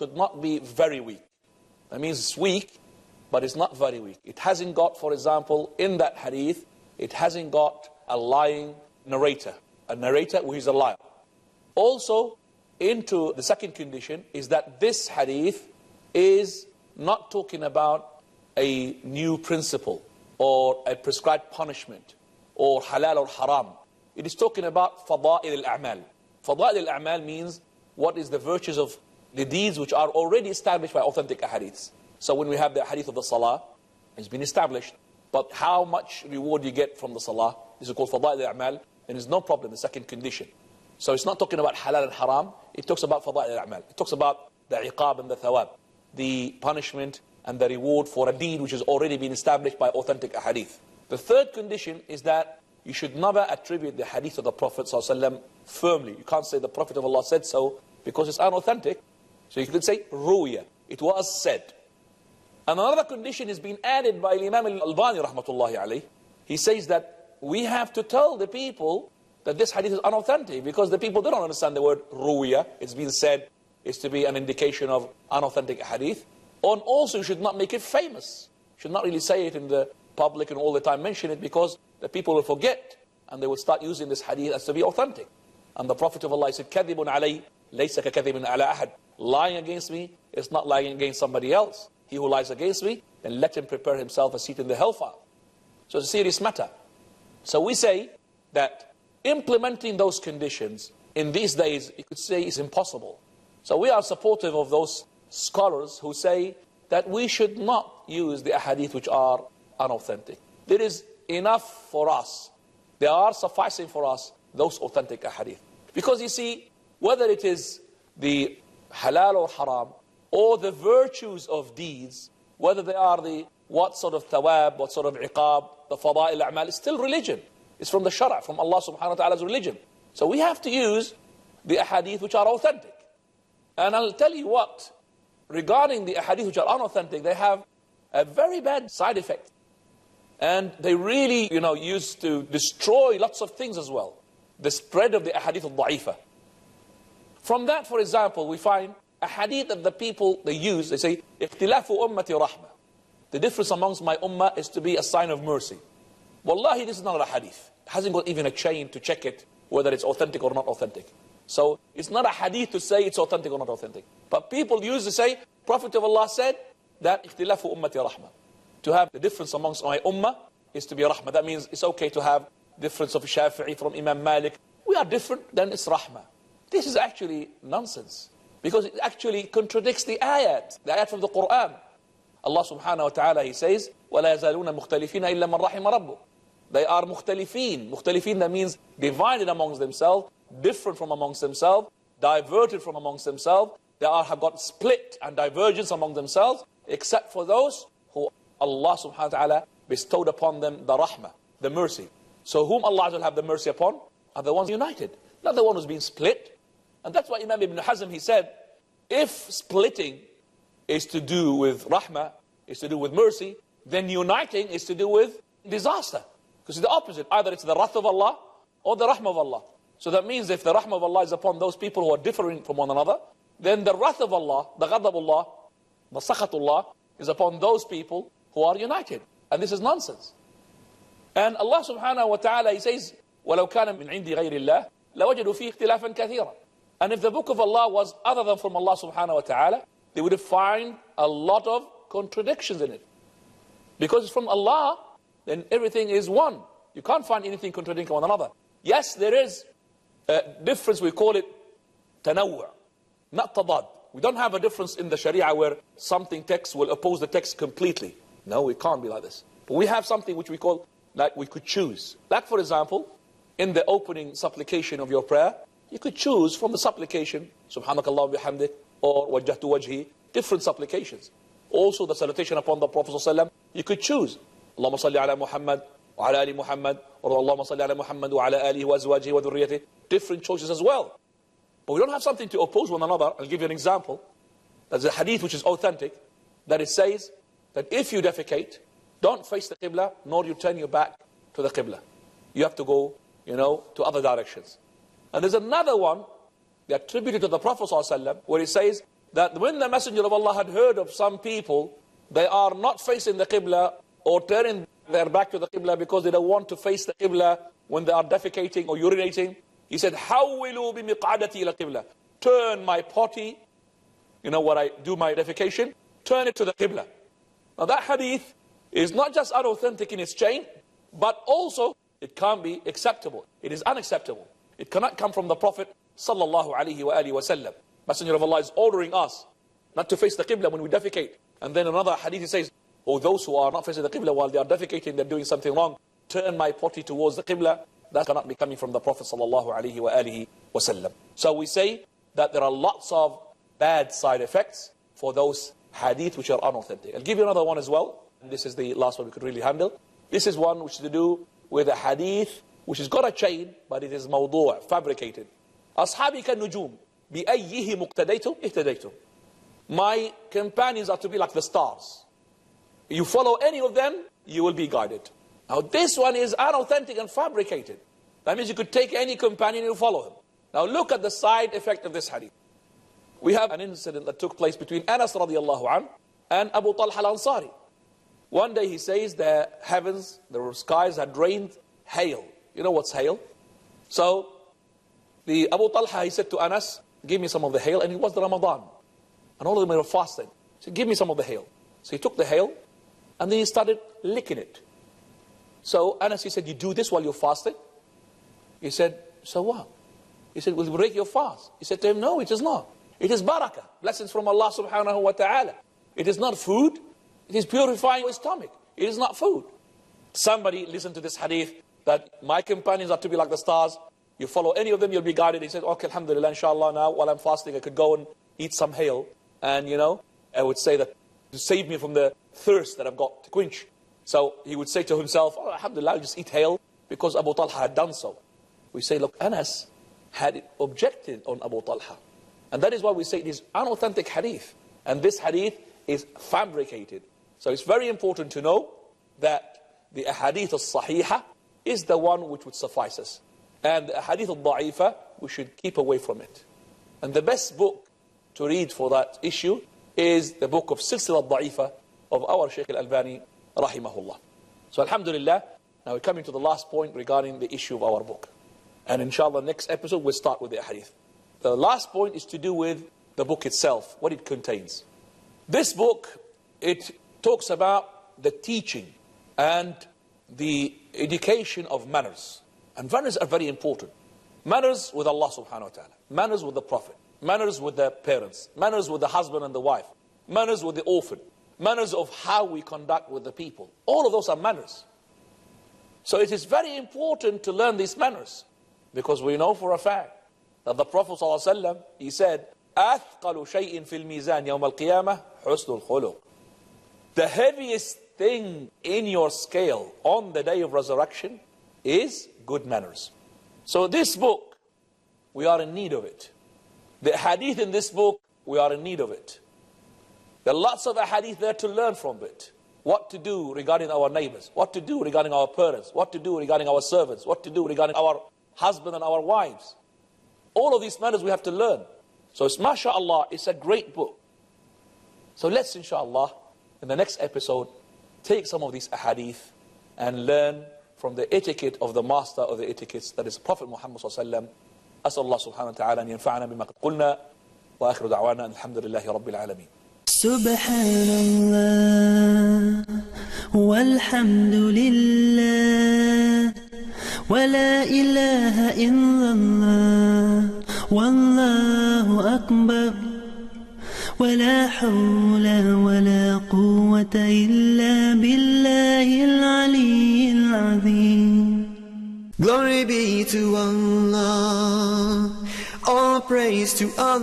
should not be very weak. That means it's weak, but it's not very weak. It hasn't got, for example, in that hadith, it hasn't got a lying narrator. A narrator who is a liar. Also, into the second condition is that this hadith is not talking about a new principle or a prescribed punishment or halal or haram. It is talking about fada'il al-a'mal. Fada'il al-a'mal means what is the virtues of the deeds which are already established by authentic hadiths. So when we have the hadith of the salah, it's been established. But how much reward you get from the salah, this is called fada'il al-a'mal, and there's no problem, the second condition. So it's not talking about halal and haram, it talks about fada'il al-a'mal. It talks about the iqab and the thawab, the punishment and the reward for a deed which has already been established by authentic hadith. The third condition is that you should never attribute the hadith of the Prophet ﷺ firmly. You can't say the Prophet of Allah said so because it's unauthentic. So you could say ruya, it was said. And another condition is being added by Imam Al-Albani rahmatullahi alayh. He says that we have to tell the people that this hadith is unauthentic because the people don't understand the word ruya. It's been said is to be an indication of unauthentic hadith. And also you should not make it famous. You should not really say it in the public and all the time mention it because the people will forget and they will start using this hadith as to be authentic. And the Prophet of Allah said, كَذِبٌ عَلَيْهِ لَيْسَ كَكَذِبٍ عَلَى أَحَدٍ. Lying against me is not lying against somebody else. He who lies against me, then let him prepare himself a seat in the hellfire. So it's a serious matter. So we say that implementing those conditions in these days, you could say, is impossible. So we are supportive of those scholars who say that we should not use the ahadith which are unauthentic. There is enough for us. They are sufficing for us, those authentic ahadith. Because you see, whether it is the halal or haram, or the virtues of deeds, whether they are the what sort of thawab, what sort of iqab, the fada'il al-a'mal, it's still religion. It's from the shara', from Allah subhanahu wa ta'ala's religion. So we have to use the ahadith which are authentic. And I'll tell you what, regarding the ahadith which are unauthentic, they have a very bad side effect. And they really, used to destroy lots of things as well. The spread of the ahadith al-da'ifa. From that, for example, we find a hadith that the people, they use, they say, اختلاف أمتي رحمة. The difference amongst my ummah is to be a sign of mercy. Wallahi, this is not a hadith. It hasn't got even a chain to check it, whether it's authentic or not authentic. So it's not a hadith to say it's authentic or not authentic. But people use to say, Prophet of Allah said that اختلاف أمتي رحمة. To have the difference amongst my ummah is to be rahmah. That means it's okay to have difference of Shafi'i from Imam Malik. We are different, then it's rahmah. This is actually nonsense. Because it actually contradicts the ayat from the Quran. Allah subhanahu wa ta'ala, He says, وَلَا يَزَالُونَ مُخْتَلِفِينَ إِلَّا مَنْ رَحِمَ رَبُّهُ. They are mukhtalifeen. Mukhtalifeen, that means divided amongst themselves, different from amongst themselves, diverted from amongst themselves. They have got split and divergence among themselves, except for those who Allah subhanahu wa ta'ala bestowed upon them the rahmah, the mercy. So whom Allah will have the mercy upon are the ones united, not the one who's been split. And that's why Imam Ibn Hazm, he said, if splitting is to do with rahmah, is to do with mercy, then uniting is to do with disaster. Because it's the opposite. Either it's the wrath of Allah or the rahmah of Allah. So that means if the rahmah of Allah is upon those people who are differing from one another, then the wrath of Allah, the ghadab of Allah, the sakhatullah, is upon those people who are united. And this is nonsense. And Allah subhanahu wa ta'ala, He says, وَلَوْ كَانَ مِنْ عِنْدِ غَيْرِ اللَّهِ لَوَجَدُوا فِيهِ اخْتِلَافًا كَثِيرًا. And if the book of Allah was other than from Allah subhanahu wa ta'ala, they would find a lot of contradictions in it. Because it's from Allah, then everything is one. You can't find anything contradicting one another. Yes, there is a difference, we call it tanawwu', not tadad. We don't have a difference in the Sharia where something text will oppose the text completely. No, it can't be like this. But we have something which we call, like we could choose. Like for example, in the opening supplication of your prayer, you could choose from the supplication, Subhanakallah bihamdik, or Wajjahtu wajhi, different supplications. Also the salutation upon the Prophet ﷺ, you could choose. Allahumma salli ala Muhammad, wa ala ali Muhammad, or Allahumma salli ala Muhammad, wa ala alihi wa azwajihi wa dhurriyyatihi. Different choices as well. But we don't have something to oppose one another. I'll give you an example. There's a hadith which is authentic, that it says that if you defecate, don't face the Qibla, nor you turn your back to the Qibla. You have to go, to other directions. And there's another one, they attributed to the Prophet ﷺ, where it says, that when the Messenger of Allah had heard of some people, they are not facing the Qibla or turning their back to the Qibla because they don't want to face the Qibla when they are defecating or urinating. He said, حَوِّلُوا بِمِقْعَدَتِي إِلَى الْقِبْلَةِ, turn my potty, you know, where I do my defecation, turn it to the Qibla. Now that hadith is not just unauthentic in its chain, but also it can't be acceptable. It is unacceptable. It cannot come from the Prophet sallallahu alaihi wasallam. Messenger of Allah is ordering us not to face the Qibla when we defecate. And then another hadith says, oh, those who are not facing the Qibla while they are defecating, they're doing something wrong. Turn my potty towards the Qibla. That cannot be coming from the Prophet sallallahu alaihi wasallam. So we say that there are lots of bad side effects for those hadith which are unauthentic. I'll give you another one as well. This is the last one we could really handle. This is one which is to do with a hadith which has got a chain, but it is mawdu', fabricated. أصحابي كالنجوم بأيه مقتديتم اهتديتم. My companions are to be like the stars. You follow any of them, you will be guided. Now this one is unauthentic and fabricated. That means you could take any companion and you follow him. Now look at the side effect of this hadith. We have an incident that took place between Anas radiallahu anh and Abu Talha al-Ansari. One day he says the heavens, the skies had rained hail. You know what's hail? So the Abu Talha, he said to Anas, give me some of the hail. And it was the Ramadan. And all of them were fasting. He said, give me some of the hail. So he took the hail and then he started licking it. So Anas, he said, you do this while you're fasting? He said, so what? He said, will it break your fast? He said to him, no, it is not. It is barakah, blessings from Allah subhanahu wa ta'ala. It is not food. It is purifying your stomach. It is not food. Somebody listened to this hadith that my companions are to be like the stars. You follow any of them, you'll be guided. He said, okay, alhamdulillah, inshallah, now while I'm fasting, I could go and eat some hail. And, you know, I would say that to save me from the thirst that I've got to quench. So he would say to himself, oh, alhamdulillah, I'll just eat hail because Abu Talha had done so. We say, look, Anas had objected on Abu Talha. And that is why we say it is unauthentic hadith. And this hadith is fabricated. So it's very important to know that the ahadith al-sahiha is the one which would suffice us. And the ahadith al-da'ifa, we should keep away from it. And the best book to read for that issue is the book of Silsila al-da'ifa of our Shaykh al-Albani, rahimahullah. So alhamdulillah, now we're coming to the last point regarding the issue of our book. And inshallah, next episode we'll start with the ahadith. The last point is to do with the book itself, what it contains. This book, it talks about the teaching and the education of manners. And manners are very important. Manners with Allah subhanahu wa ta'ala, manners with the Prophet, manners with the parents, manners with the husband and the wife, manners with the orphan, manners of how we conduct with the people. All of those are manners. So it is very important to learn these manners, because we know for a fact that the Prophet ﷺ, he said, أثقل شيء في الميزان يوم القيامة حسن الخلق. The heaviest thing in your scale on the day of resurrection is good manners. So this book, we are in need of it. The hadith in this book, we are in need of it. There are lots of hadith there to learn from it. What to do regarding our neighbors, what to do regarding our parents, what to do regarding our servants, what to do regarding our husband and our wives. All of these matters we have to learn. So it's mashallah, it's a great book. So let's inshallah, in the next episode, take some of these ahadith and learn from the etiquette of the master of the etiquettes, that is Prophet Muhammad sallallahu alaihi wasallam. أسأل الله سبحانه وتعالى أن ينفعنا بما قد قلنا وآخر دعوانا الحمد لله رب العالمين. سبحان الله والحمد لله ولا إله إلا الله والله أكبر ولا حول ولا قوة إلا بالله العلي العظيم. Glory be to Allah, all praise to Allah.